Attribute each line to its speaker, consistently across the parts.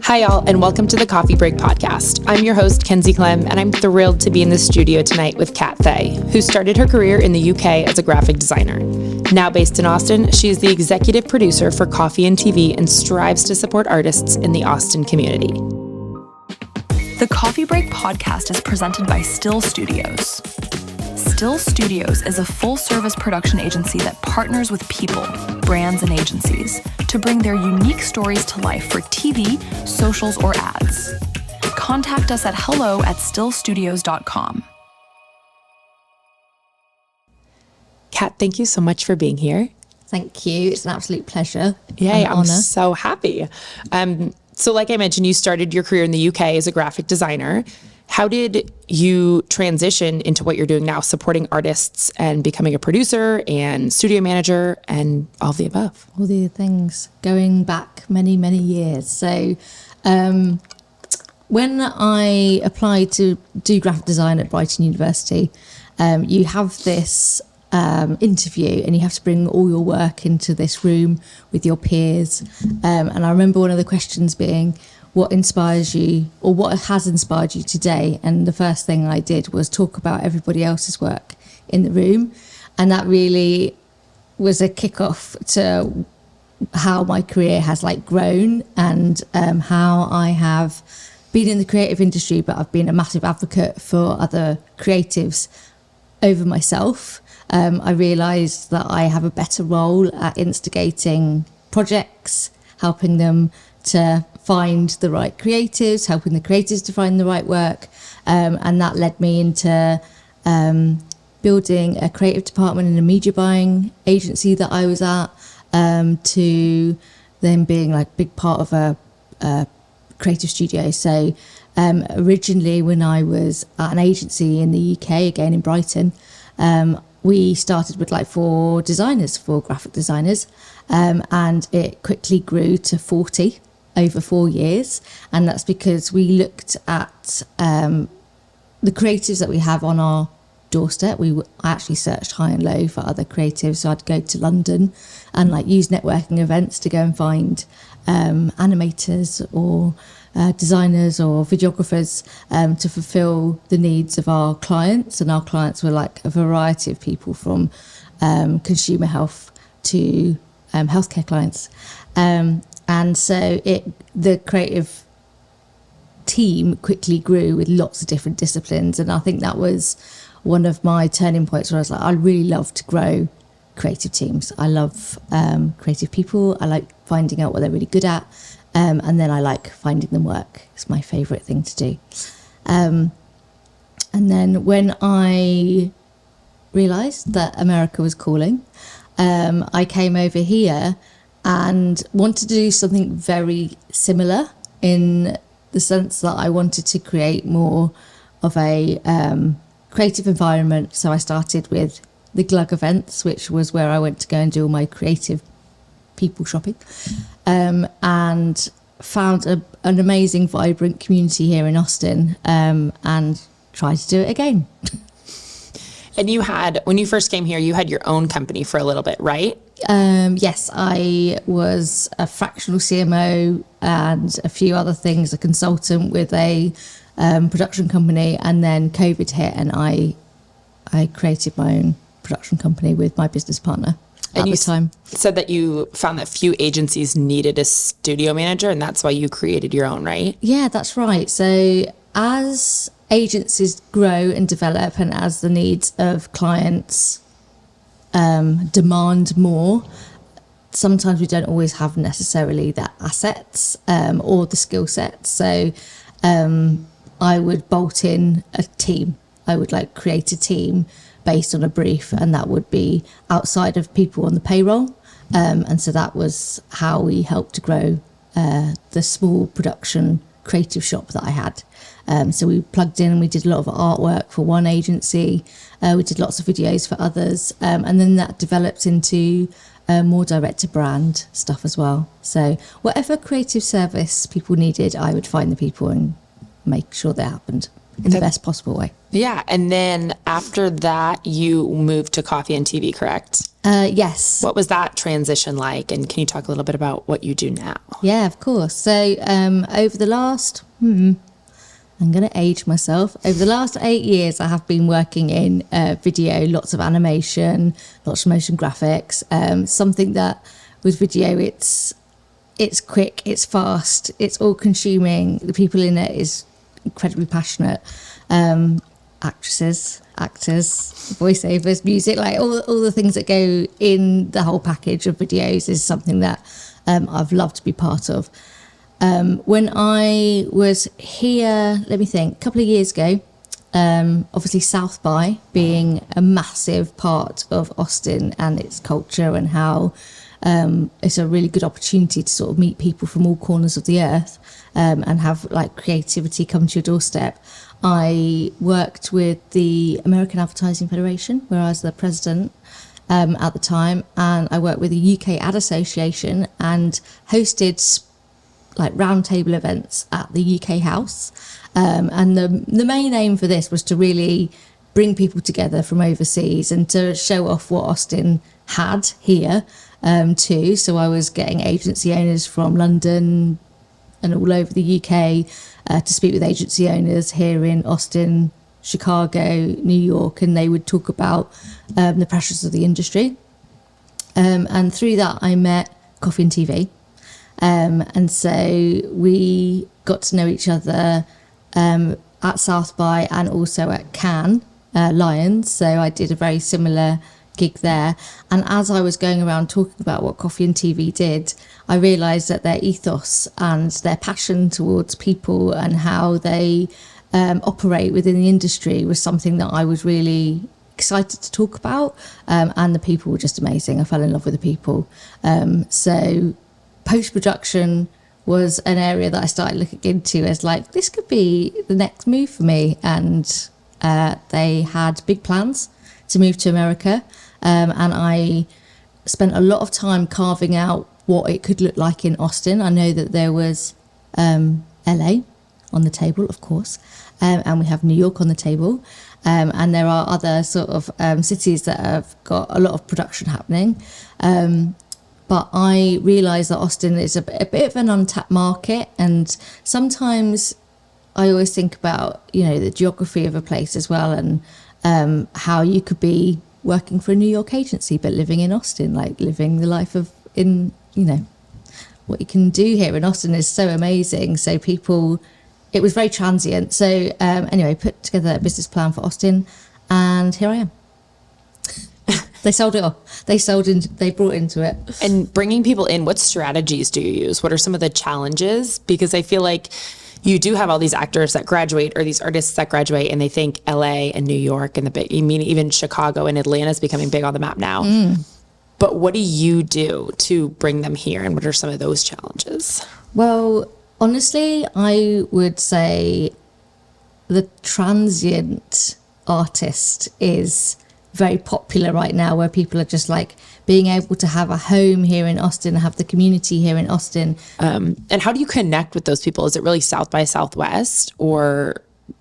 Speaker 1: Hi, y'all, and welcome to the Coffee Break Podcast. I'm your host, Kenzie Klem, and I'm thrilled to be in the studio tonight with Thay, who started her career in the UK as a graphic designer. Now based in Austin, she is the executive producer for Coffee&TV and strives to support artists in the Austin community.
Speaker 2: The Coffee Break Podcast is presented by STLL Studios. STLL Studios is a full-service production agency that partners with people, brands, and agencies to bring their unique stories to life for TV, socials, or ads. Contact us at hello@stillstudios.com.
Speaker 1: Kat, thank you so much for being here.
Speaker 3: Thank you. It's an absolute pleasure.
Speaker 1: Yeah, I'm so happy. So like I mentioned, you started your career in the UK as a graphic designer. How did you transition into what you're doing now, supporting artists and becoming a producer and studio manager and all the above?
Speaker 3: All the things going back many, many years. So when I applied to do graphic design at Brighton University, you have this interview and you have to bring all your work into this room with your peers. And I remember one of the questions being, what inspires you or what has inspired you today? And the first thing I did was talk about everybody else's work in the room. And that really was a kickoff to how my career has grown and how I have been in the creative industry, but I've been a massive advocate for other creatives over myself. I realised that I have a better role at instigating projects, helping them to find the right creatives, helping the creatives to find the right work. And that led me into building a creative department in a media buying agency that I was at, to then being big part of a creative studio. So originally when I was at an agency in the UK, again in Brighton, we started with 4 graphic designers, and it quickly grew to 40 over 4 years. And that's because we looked at the creatives that we have on our doorstep. I actually searched high and low for other creatives. So I'd go to London and use networking events to go and find animators or designers or videographers to fulfill the needs of our clients. And our clients were a variety of people, from consumer health to healthcare clients. And so the creative team quickly grew with lots of different disciplines. And I think that was one of my turning points where I was I really love to grow creative teams. I love creative people. I like finding out what they're really good at. And then I like finding them work. It's my favourite thing to do. And then when I realised that America was calling, I came over here and wanted to do something very similar, in the sense that I wanted to create more of a creative environment. So I started with the Glug events, which was where I went to go and do all my creative people shopping, and found an amazing, vibrant community here in Austin, and tried to do it again.
Speaker 1: And when you first came here, you had your own company for a little bit, right?
Speaker 3: Yes, I was a fractional CMO and a few other things, a consultant with a production company, and then COVID hit and I created my own production company with my business partner at the time.
Speaker 1: Said that you found that few agencies needed a studio manager, and that's why you created your own, right?
Speaker 3: Yeah, that's right. So as agencies grow and develop, and as the needs of clients demand more, sometimes we don't always have necessarily the assets or the skill sets. So I would bolt in a team. I would create a team based on a brief, and that would be outside of people on the payroll. And so that was how we helped to grow the small production creative shop that I had. So we plugged in and we did a lot of artwork for one agency. We did lots of videos for others. And then that developed into more direct to brand stuff as well. So whatever creative service people needed, I would find the people and make sure that happened in the best possible way.
Speaker 1: Yeah. And then after that, you moved to Coffee&TV, correct?
Speaker 3: Yes.
Speaker 1: What was that transition like? And can you talk a little bit about what you do now?
Speaker 3: Yeah, of course. So over the last, I'm going to age myself. Over the last 8 years, I have been working in video, lots of animation, lots of motion graphics. Something that with video, it's quick, it's fast, it's all consuming. The people in it is incredibly passionate. Actresses, actors, voiceovers, music, like all the things that go in the whole package of videos is something that I've loved to be part of. When I was here, let me think, a couple of years ago, obviously South by being a massive part of Austin and its culture and how it's a really good opportunity to sort of meet people from all corners of the earth and have like creativity come to your doorstep. I worked with the American Advertising Federation, where I was the president at the time, and I worked with the UK Ad Association and hosted like roundtable events at the UK House. And the main aim for this was to really bring people together from overseas and to show off what Austin had here too. So I was getting agency owners from London and all over the UK to speak with agency owners here in Austin, Chicago, New York, and they would talk about the pressures of the industry. And through that, I met Coffee&TV. And so we got to know each other at South by and also at Cannes Lions. So I did a very similar gig there. And as I was going around talking about what Coffee&TV did, I realised that their ethos and their passion towards people and how they operate within the industry was something that I was really excited to talk about. And the people were just amazing. I fell in love with the people. So post-production was an area that I started looking into as like, this could be the next move for me. And they had big plans to move to America. And I spent a lot of time carving out what it could look like in Austin. I know that there was LA on the table, of course, and we have New York on the table. And there are other sort of cities that have got a lot of production happening. But I realised that Austin is a bit of an untapped market. And sometimes I always think about, you know, the geography of a place as well, and how you could be working for a New York agency, but living in Austin, like living the life of in, you know, what you can do here in Austin is so amazing. So it was very transient. So anyway, put together a business plan for Austin, and here I am. They sold it off. They brought into it.
Speaker 1: And bringing people in, what strategies do you use? What are some of the challenges? Because I feel like you do have all these actors that graduate or these artists that graduate and they think LA and New York and even Chicago and Atlanta is becoming big on the map now. But what do you do to bring them here? And what are some of those challenges?
Speaker 3: Well, honestly, I would say the transient artist is very popular right now, where people are just like being able to have a home here in Austin, have the community here in Austin.
Speaker 1: And how do you connect with those people? Is it really South by Southwest or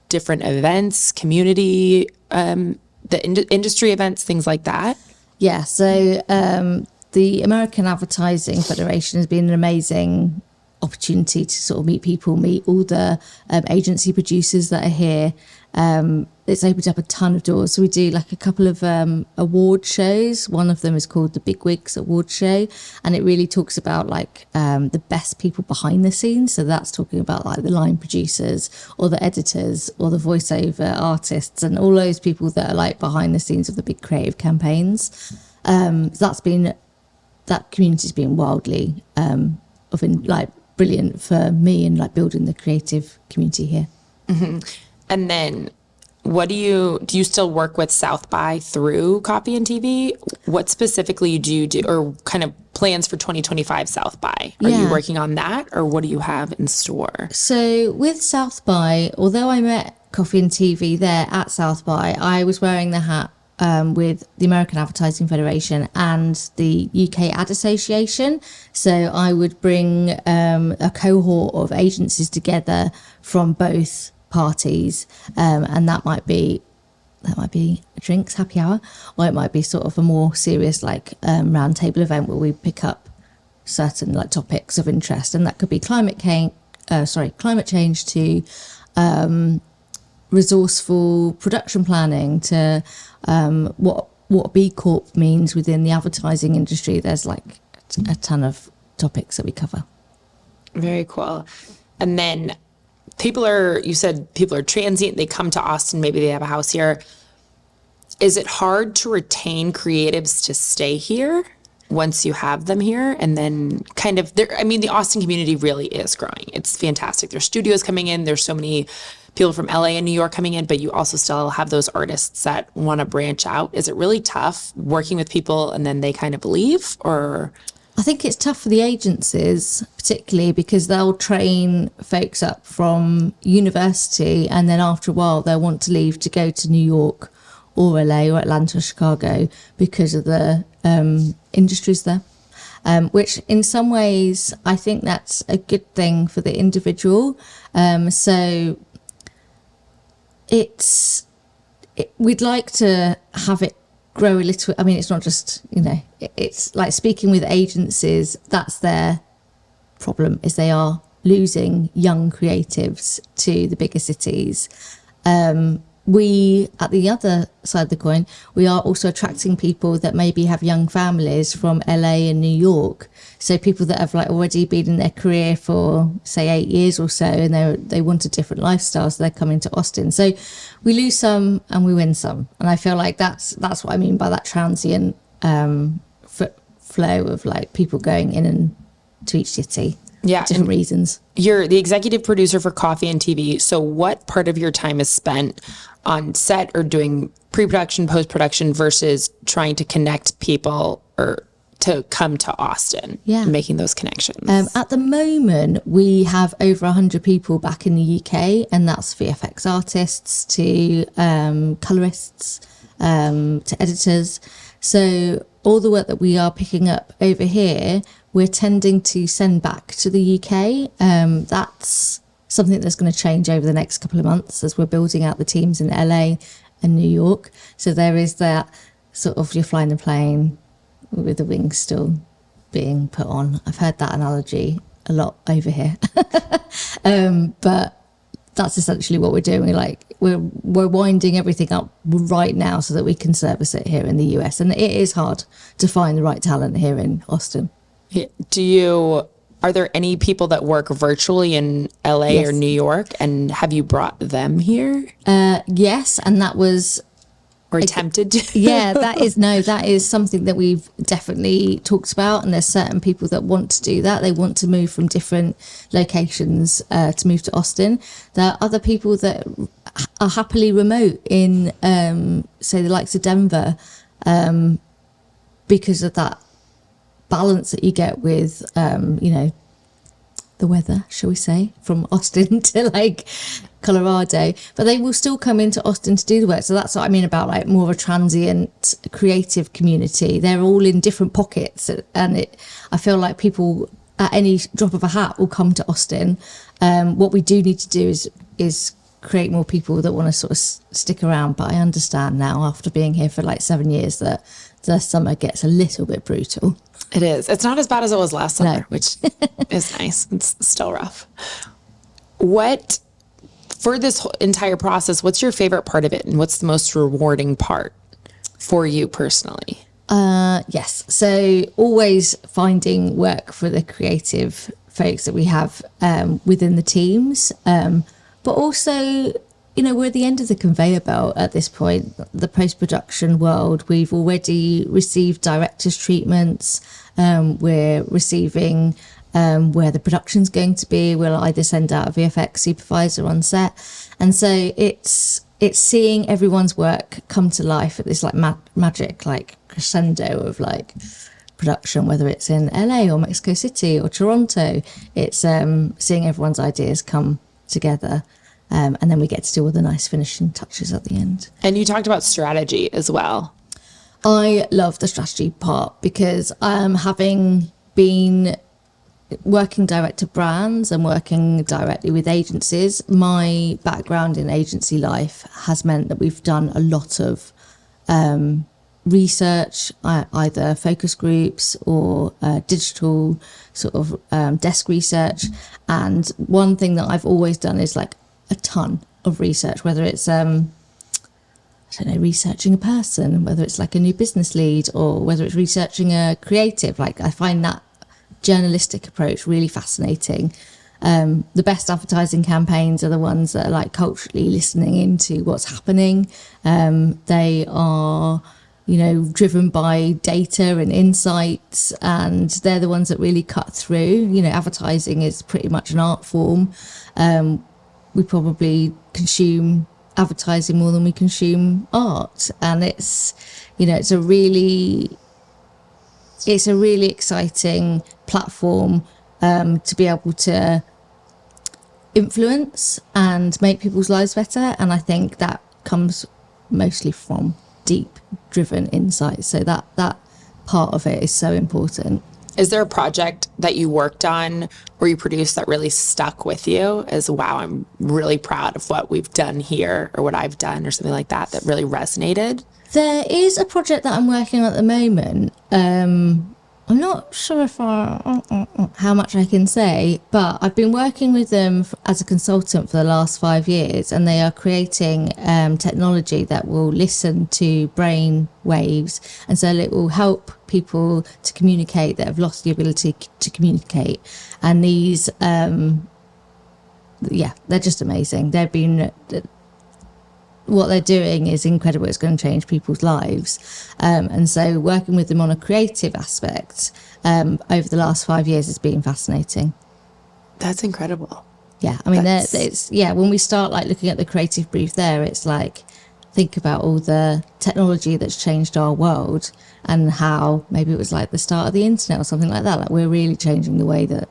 Speaker 1: different events, community, the industry events, things like that?
Speaker 3: Yeah, so the American Advertising Federation has been an amazing opportunity to sort of meet people, meet all the agency producers that are here. It's opened up a ton of doors. So we do like a couple of award shows. One of them is called the Big Wigs Award Show, and it really talks about like the best people behind the scenes. So that's talking about like the line producers or the editors or the voiceover artists and all those people that are like behind the scenes of the big creative campaigns. That community's been wildly brilliant for me and like building the creative community here.
Speaker 1: Mm-hmm. And then what do you still work with South by through Coffee&TV? What specifically do you do, or kind of plans for 2025 South by? Are you working on that, or what do you have in store?
Speaker 3: So with South by, although I met Coffee&TV there at South by, I was wearing the hat with the American Advertising Federation and the UK Ad Association. So I would bring a cohort of agencies together from both parties, and that might be That might be drinks, happy hour, or it might be sort of a more serious like round table event where we pick up certain like topics of interest, and that could be climate change to resourceful production planning to what B Corp means within the advertising industry. There's like a ton of topics that we cover.
Speaker 1: Very cool. And then you said people are transient, they come to Austin, maybe they have a house here. Is it hard to retain creatives to stay here once you have them here? And then kind of, the Austin community really is growing. It's fantastic. There's studios coming in. There's so many people from LA and New York coming in, but you also still have those artists that want to branch out. Is it really tough working with people and then they kind of leave, or?
Speaker 3: I think it's tough for the agencies, particularly because they'll train folks up from university and then after a while they'll want to leave to go to New York or LA or Atlanta or Chicago because of the industries there. Which in some ways, I think that's a good thing for the individual. So we'd like to have it grow a little. I mean, it's not just, it's like speaking with agencies, that's their problem, is they are losing young creatives to the bigger cities. We, at the other side of the coin, we are also attracting people that maybe have young families from LA and New York. So people that have like already been in their career for say 8 years or so, and they want a different lifestyle, so they're coming to Austin. So we lose some and we win some, and I feel like that's what I mean by that transient flow of like people going in and to each city.
Speaker 1: Yeah,
Speaker 3: different reasons.
Speaker 1: You're the executive producer for Coffee&TV. So what part of your time is spent on set or doing pre-production, post-production versus trying to connect people or to come to Austin and making those connections?
Speaker 3: At the moment, we have over 100 people back in the UK, and that's VFX artists to colorists to editors. So all the work that we are picking up over here, we're tending to send back to the UK. That's something that's going to change over the next couple of months as we're building out the teams in LA and New York. So there is that sort of, you're flying the plane with the wings still being put on. I've heard that analogy a lot over here. But that's essentially what we're doing. We're winding everything up right now so that we can service it here in the US. And it is hard to find the right talent here in Austin.
Speaker 1: Are there any people that work virtually in LA or New York, and have you brought them here?
Speaker 3: Yes, and that was...
Speaker 1: Or attempted to?
Speaker 3: Yeah, that is something that we've definitely talked about, and there's certain people that want to do that. They want to move from different locations to move to Austin. There are other people that are happily remote in, say, the likes of Denver, because of that balance that you get with, the weather, shall we say, from Austin to like Colorado, but they will still come into Austin to do the work. So that's what I mean about like more of a transient creative community. They're all in different pockets, and I feel like people at any drop of a hat will come to Austin. What we do need to do is create more people that want to sort of stick around. But I understand now, after being here for like 7 years, that the summer gets a little bit brutal.
Speaker 1: It is. It's not as bad as it was last summer, which is nice. It's still rough. For this entire process, what's your favorite part of it, and what's the most rewarding part for you personally?
Speaker 3: Yes. So always finding work for the creative folks that we have within the teams. But also, we're at the end of the conveyor belt at this point, the post-production world. We've already received director's treatments. We're receiving where the production's going to be. We'll either send out a VFX supervisor on set. And so it's seeing everyone's work come to life at this like magic, like crescendo of like production, whether it's in LA or Mexico City or Toronto. It's seeing everyone's ideas come together. And then we get to do all the nice finishing touches at the end.
Speaker 1: And you talked about strategy as well.
Speaker 3: I love the strategy part because having been working direct to brands and working directly with agencies, my background in agency life has meant that we've done a lot of research, either focus groups or digital sort of desk research. And one thing that I've always done is like a ton of research, whether it's researching a person, whether it's like a new business lead, or whether it's researching a creative. Like, I find that journalistic approach really fascinating. The best advertising campaigns are the ones that are like culturally listening into what's happening. They are, driven by data and insights, and they're the ones that really cut through. Advertising is pretty much an art form. We probably consume advertising more than we consume art, and it's a really exciting platform to be able to influence and make people's lives better. And I think that comes mostly from deep driven insights, so that part of it is so important.
Speaker 1: Is there a project that you worked on or you produced that really stuck with you as, wow, I'm really proud of what we've done here, or what I've done, or something like that really resonated?
Speaker 3: There is a project that I'm working on at the moment. I'm not sure how much I can say, but I've been working with them as a consultant for the last 5 years, and they are creating technology that will listen to brain waves, and so it will help people to communicate that have lost the ability to communicate. And these, they're just amazing. What they're doing is incredible. It's going to change people's lives. And so working with them on a creative aspect over the last 5 years has been fascinating.
Speaker 1: That's incredible.
Speaker 3: Yeah. I mean, when we start like looking at the creative brief there, it's like, think about all the technology that's changed our world, and how maybe it was like the start of the internet or something like that. Like, we're really changing the way that,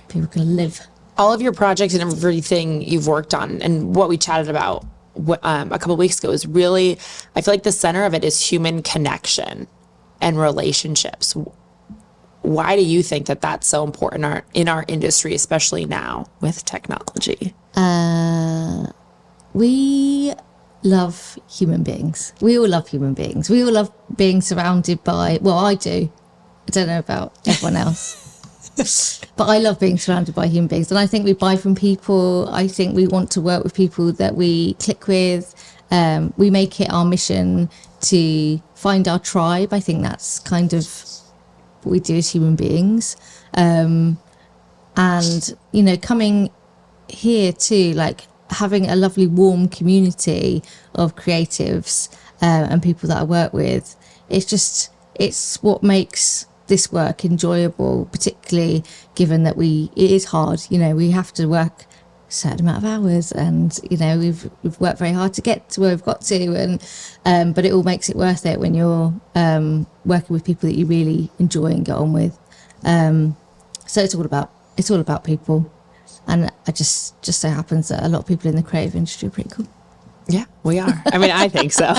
Speaker 3: people can live.
Speaker 1: All of your projects and everything you've worked on, and what we chatted about a couple of weeks ago, is really, I feel like the center of it is human connection and relationships. Why do you think that that's so important in our industry, especially now with technology?
Speaker 3: We love human beings. We all love human beings. We all love being surrounded by, well, I do. I don't know about everyone else. But I love being surrounded by human beings, and I think we buy from people. I think we want to work with people that we click with. We make it our mission to find our tribe. I think that's kind of what we do as human beings. And, coming here too, like having a lovely warm community of creatives and people that I work with, it's what makes this work enjoyable, particularly given that it is hard. We have to work a certain amount of hours, and we've worked very hard to get to where we've got to, and but it all makes it worth it when you're working with people that you really enjoy and get on with. So it's all about people, and it just so happens that a lot of people in the creative industry are pretty cool.
Speaker 1: Yeah, we are. I mean, I think so.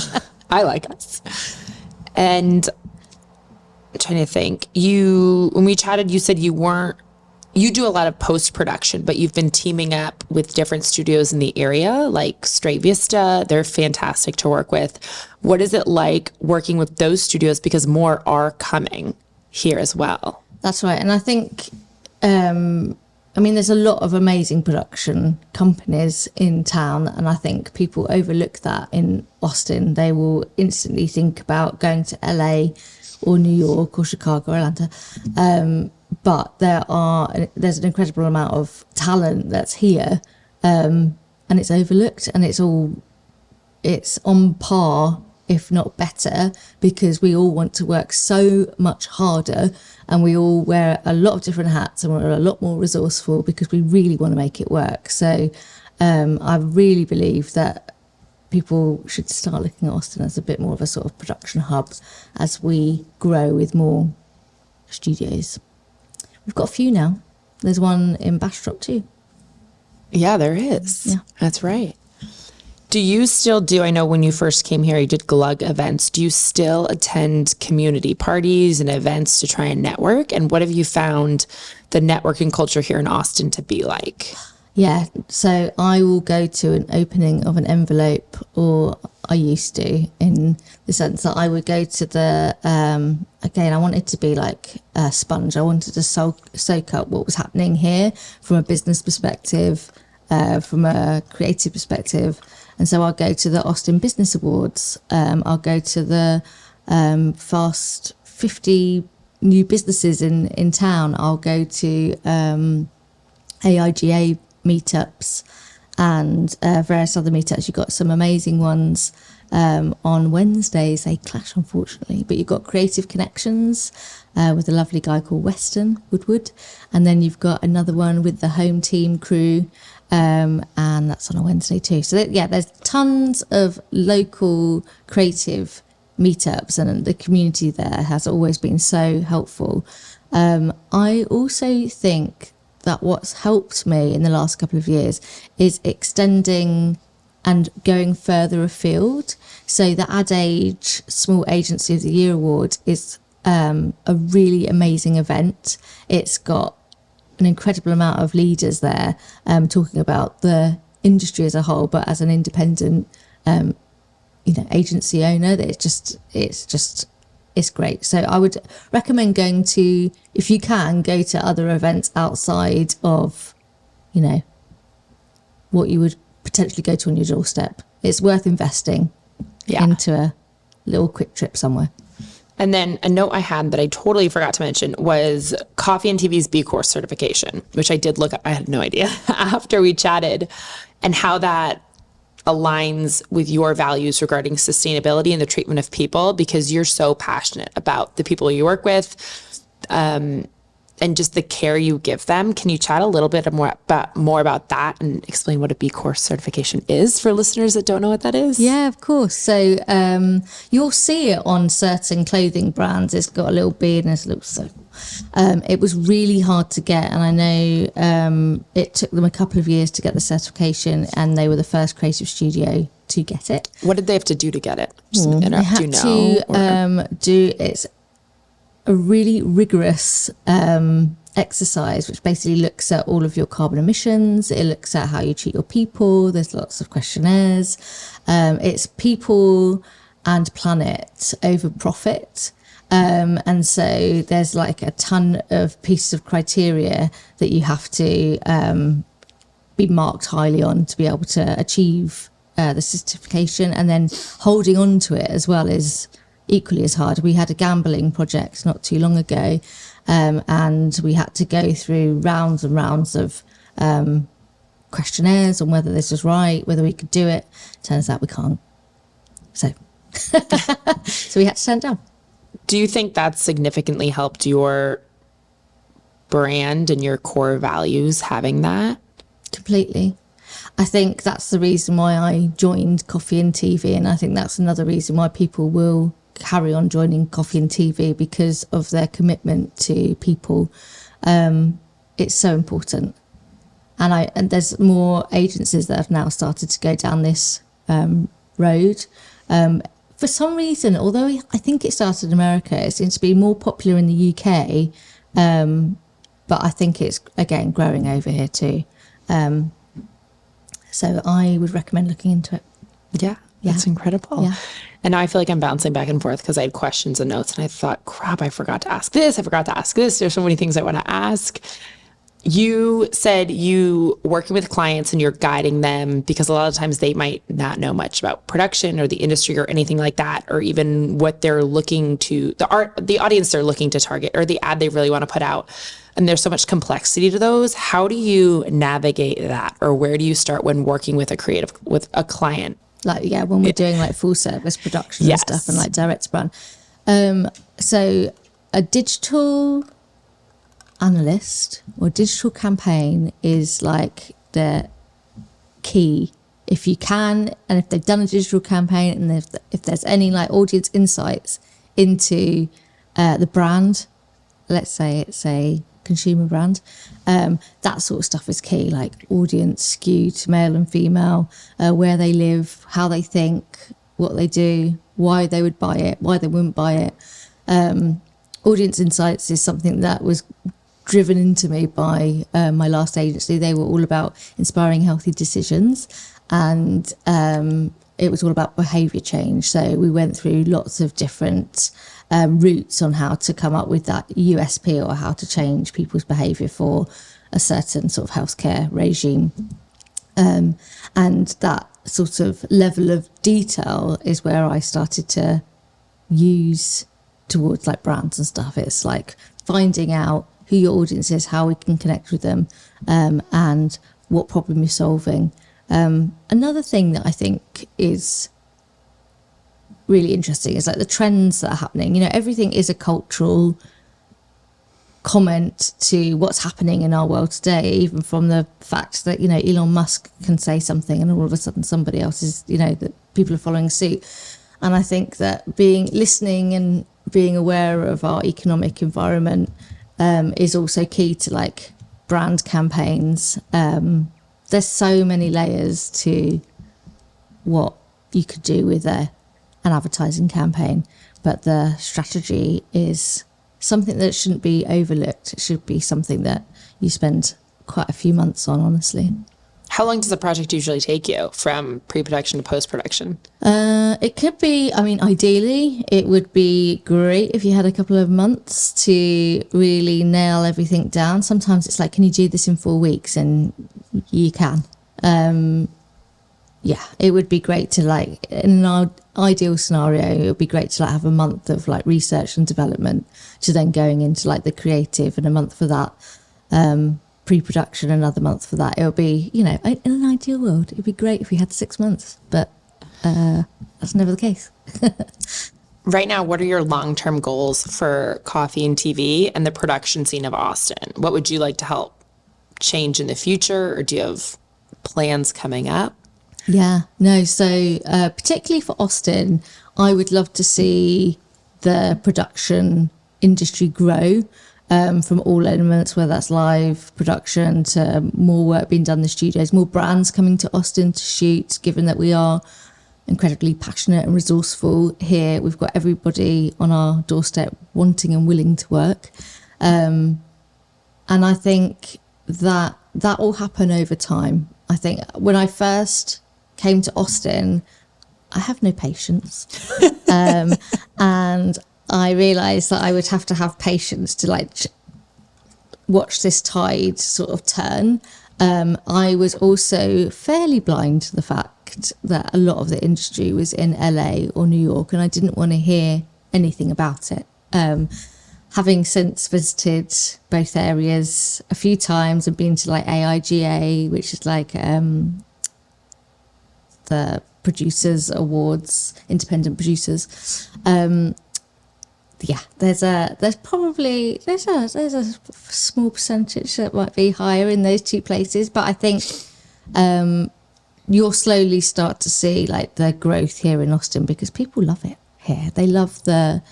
Speaker 1: I like us. And I'm trying to think. When we chatted, you said you do a lot of post-production, but you've been teaming up with different studios in the area, like Straight Vista. They're fantastic to work with. What is it like working with those studios? Because more are coming here as well.
Speaker 3: That's right. And I think, there's a lot of amazing production companies in town, and I think people overlook that in Austin. They will instantly think about going to LA or New York or Chicago or Atlanta. But there's an incredible amount of talent that's here, and it's overlooked, and it's on par, if not better, because we all want to work so much harder, and we all wear a lot of different hats, and we're a lot more resourceful because we really want to make it work. So I really believe that people should start looking at Austin as a bit more of a sort of production hub as we grow with more studios. We've got a few now. There's one in Bastrop too.
Speaker 1: Yeah, there is.
Speaker 3: Yeah.
Speaker 1: That's right. Do you still do, I know when you first came here, you did glug events. Do you still attend community parties and events to try and network? And what have you found the networking culture here in Austin to be like?
Speaker 3: Yeah, so I will go to an opening of an envelope, or I used to, in the sense that I would go to the, again, I wanted to be like a sponge. I wanted to soak up what was happening here from a business perspective, from a creative perspective. And so I'll go to the Austin Business Awards. I'll go to the Fast 50 new businesses in town. I'll go to AIGA meetups and various other meetups. You've got some amazing ones on Wednesdays. They clash, unfortunately, but you've got Creative Connections with a lovely guy called Weston Woodward, and then you've got another one with the Home Team crew, and that's on a Wednesday too. So there's tons of local creative meetups, and the community there has always been so helpful. I also think that what's helped me in the last couple of years is extending and going further afield. So the Ad Age Small Agency of the Year Award is a really amazing event. It's got an incredible amount of leaders there talking about the industry as a whole, but as an independent agency owner, it's great. So I would recommend going to, if you can, go to other events outside of, what you would potentially go to on your doorstep. It's worth investing into a little quick trip somewhere.
Speaker 1: And then a note I had that I totally forgot to mention was Coffee&TV's B Corp certification, which I did look up. I had no idea after we chatted, and how that aligns with your values regarding sustainability and the treatment of people, because you're so passionate about the people you work with, and just the care you give them. Can you chat a little bit more about that and explain what a B Corp certification is for listeners that don't know what that is?
Speaker 3: Yeah, of course. So you'll see it on certain clothing brands. It's got a little B and it's a little circle. It was really hard to get, and I know it took them a couple of years to get the certification, and they were the first creative studio to get it.
Speaker 1: What did they have to do to get it?
Speaker 3: It's a really rigorous exercise, which basically looks at all of your carbon emissions. It looks at how you treat your people. There's lots of questionnaires. It's people and planet over profit. And so there's like a ton of pieces of criteria that you have to be marked highly on to be able to achieve the certification, and then holding on to it as well is equally as hard. We had a gambling project not too long ago, and we had to go through rounds and rounds of questionnaires on whether this was right, whether we could do it. Turns out we can't. So we had to turn it down.
Speaker 1: Do you think that significantly helped your brand and your core values having that?
Speaker 3: Completely. I think that's the reason why I joined Coffee&TV, and I think that's another reason why people will carry on joining Coffee&TV, because of their commitment to people. It's so important. And there's more agencies that have now started to go down this road. For some reason, although I think it started in America, it seems to be more popular in the UK, but I think it's, again, growing over here too. So I would recommend looking into it.
Speaker 1: Yeah, that's incredible.
Speaker 3: Yeah.
Speaker 1: And now I feel like I'm bouncing back and forth because I had questions and notes, and I thought, crap, I forgot to ask this. I forgot to ask this. There's so many things I want to ask. You said you working with clients and you're guiding them, because a lot of times they might not know much about production or the industry or anything like that, or even what they're looking to, the audience they're looking to target, or the ad they really want to put out. And there's so much complexity to those. How do you navigate that? Or where do you start when working with with a client?
Speaker 3: When we're doing like full service production and stuff, and like direct to brand. So a digital analyst or digital campaign is like the key. If you can, and if they've done a digital campaign, and if there's any like audience insights into the brand, let's say it's a consumer brand. That sort of stuff is key, like audience skewed, male and female, where they live, how they think, what they do, why they would buy it, why they wouldn't buy it. Audience insights is something that was driven into me by my last agency. They were all about inspiring healthy decisions, and it was all about behaviour change. So we went through lots of different routes on how to come up with that USP, or how to change people's behaviour for a certain sort of healthcare regime. And that sort of level of detail is where I started to use towards like brands and stuff. It's like finding out who your audience is, how we can connect with them, and what problem you're solving. Another thing that I think is really interesting is like the trends that are happening. You know, everything is a cultural comment to what's happening in our world today, even from the fact that, you know, Elon Musk can say something and all of a sudden somebody else is, you know, that people are following suit. And I think that listening and being aware of our economic environment is also key to like brand campaigns. There's so many layers to what you could do with an advertising campaign, but the strategy is something that shouldn't be overlooked. It should be something that you spend quite a few months on, honestly.
Speaker 1: How long does a project usually take you from pre-production to post-production?
Speaker 3: It could be, I mean, ideally, it would be great if you had a couple of months to really nail everything down. Sometimes it's like, can you do this in 4 weeks? And you can. Yeah, it would be great to like, in an ideal scenario, it would be great to like have a month of like research and development to then going into like the creative, and a month for that. Pre-production, another month for that. It would be, you know, in an ideal world, it'd be great if we had 6 months, but that's never the case.
Speaker 1: Right now, what are your long-term goals for Coffee and TV and the production scene of Austin? What would you like to help change in the future, or do you have plans coming up?
Speaker 3: Yeah, no, so particularly for Austin, I would love to see the production industry grow. From all elements, whether that's live production to more work being done in the studios, more brands coming to Austin to shoot, given that we are incredibly passionate and resourceful here. We've got everybody on our doorstep wanting and willing to work. And I think that will happen over time. I think when I first came to Austin, I have no patience. And I realised that I would have to have patience to like watch this tide sort of turn. I was also fairly blind to the fact that a lot of the industry was in LA or New York, and I didn't want to hear anything about it. Having since visited both areas a few times and been to like AIGA, which is like the producers awards, independent producers. Yeah, there's a small percentage that might be higher in those two places, but I think you'll slowly start to see like the growth here in Austin, because people love it here. They love the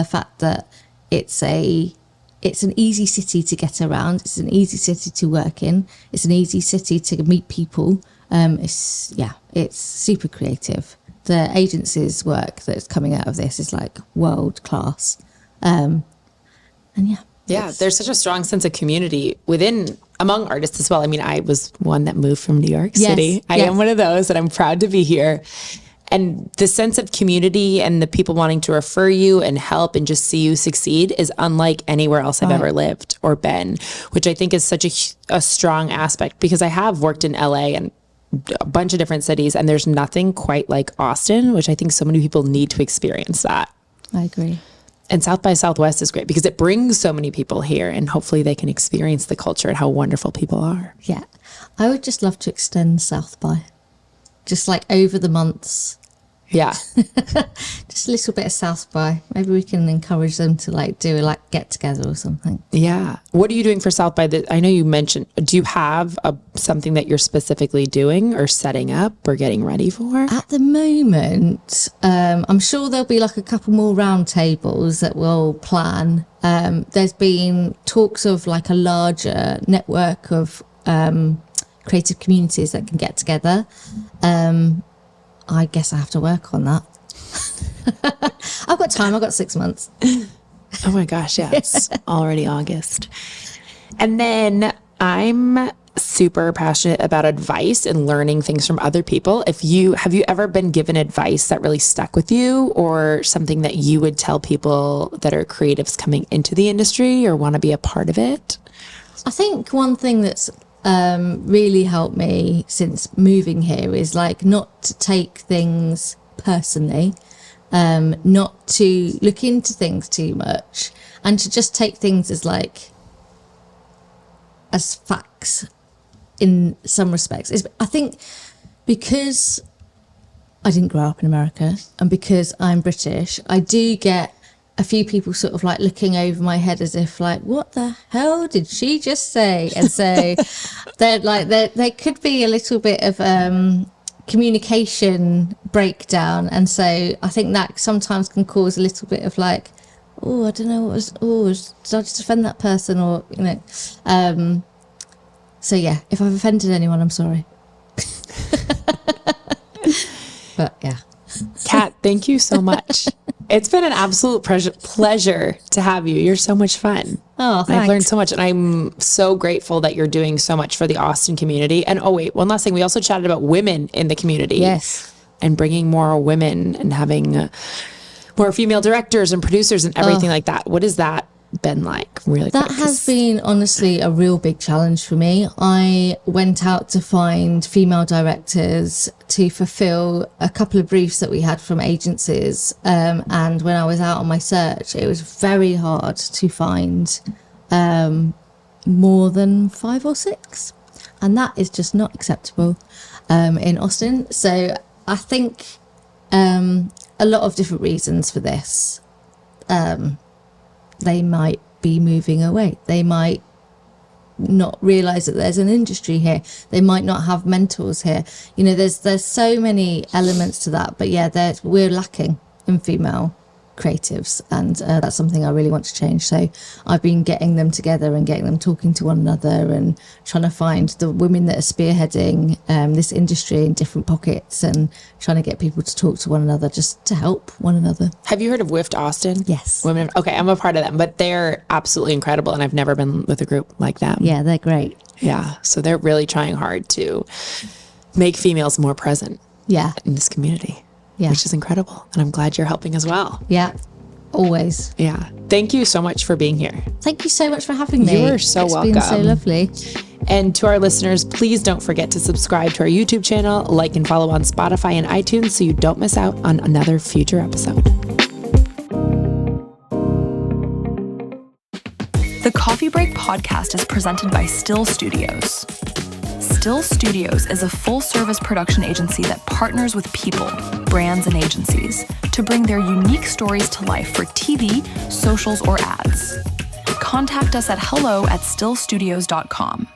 Speaker 3: fact that it's an easy city to get around. It's an easy city to work in. It's an easy city to meet people. It's super creative. The agency's work that's coming out of this is like world class. And
Speaker 1: there's such a strong sense of community among artists as well. I mean, I was one that moved from New York City. I am one of those, and I'm proud to be here. And the sense of community and the people wanting to refer you and help and just see you succeed is unlike anywhere else I've ever lived or been, which I think is such a strong aspect, because I have worked in LA and a bunch of different cities, and there's nothing quite like Austin, which I think so many people need to experience that.
Speaker 3: I agree.
Speaker 1: And South by Southwest is great because it brings so many people here, and hopefully they can experience the culture and how wonderful people are.
Speaker 3: Yeah. I would just love to extend South by, just like over the months.
Speaker 1: Yeah.
Speaker 3: Just a little bit of South by. Maybe we can encourage them to like do a like get together or something.
Speaker 1: Yeah. What are you doing for South by? I know you mentioned, do you have something that you're specifically doing or setting up or getting ready for?
Speaker 3: At the moment, I'm sure there'll be like a couple more round tables that we'll plan. There's been talks of like a larger network of creative communities that can get together. I guess I have to work on that. I've got time. I've got 6 months.
Speaker 1: Oh my gosh. Yeah. It's already August. And then I'm super passionate about advice and learning things from other people. Have you ever been given advice that really stuck with you, or something that you would tell people that are creatives coming into the industry or want to be a part of it?
Speaker 3: I think one thing that's really helped me since moving here is like not to take things personally, not to look into things too much, and to just take things as facts in some respects. I think because I didn't grow up in America and because I'm British, I do get a few people sort of like looking over my head as if like, what the hell did she just say? And so there could be a little bit of communication breakdown, and so I think that sometimes can cause a little bit of like, oh, I don't know what was, did I just offend that person, or you know. So yeah, if I've offended anyone, I'm sorry. But yeah.
Speaker 1: Kat, thank you so much. It's been an absolute pleasure to have you. You're so much fun.
Speaker 3: Oh, thanks.
Speaker 1: I've learned so much, and I'm so grateful that you're doing so much for the Austin community. And oh wait, one last thing. We also chatted about women in the community.
Speaker 3: Yes.
Speaker 1: And bringing more women and having more female directors and producers and everything like that. What has that been like? Really,
Speaker 3: that has been honestly a real big challenge for me. I went out to find female directors to fulfill a couple of briefs that we had from agencies, and when I was out on my search, it was very hard to find more than 5 or 6, and that is just not acceptable in Austin. So I think a lot of different reasons for this. They might be moving away. They might not realize that there's an industry here. They might not have mentors here. You know, there's so many elements to that. But yeah, we're lacking in female creatives, and that's something I really want to change. So I've been getting them together and getting them talking to one another and trying to find the women that are spearheading this industry in different pockets, and trying to get people to talk to one another just to help one another.
Speaker 1: Have you heard of WIFT Austin?
Speaker 3: Yes.
Speaker 1: Women. Okay, I'm a part of them, but they're absolutely incredible, and I've never been with a group like them.
Speaker 3: Yeah, they're great.
Speaker 1: Yeah, so they're really trying hard to make females more present.
Speaker 3: Yeah.
Speaker 1: In this community.
Speaker 3: Yeah.
Speaker 1: Which is incredible. And I'm glad you're helping as well.
Speaker 3: Yeah, always.
Speaker 1: Yeah. Thank you so much for being here.
Speaker 3: Thank you so much for having me.
Speaker 1: You're so welcome.
Speaker 3: It's been so lovely.
Speaker 1: And to our listeners, please don't forget to subscribe to our YouTube channel, like and follow on Spotify and iTunes so you don't miss out on another future episode.
Speaker 2: The Coffee Break podcast is presented by STLL Studios. STLL Studios is a full-service production agency that partners with people, brands, and agencies to bring their unique stories to life for TV, socials, or ads. Contact us at hello@stllstudios.com.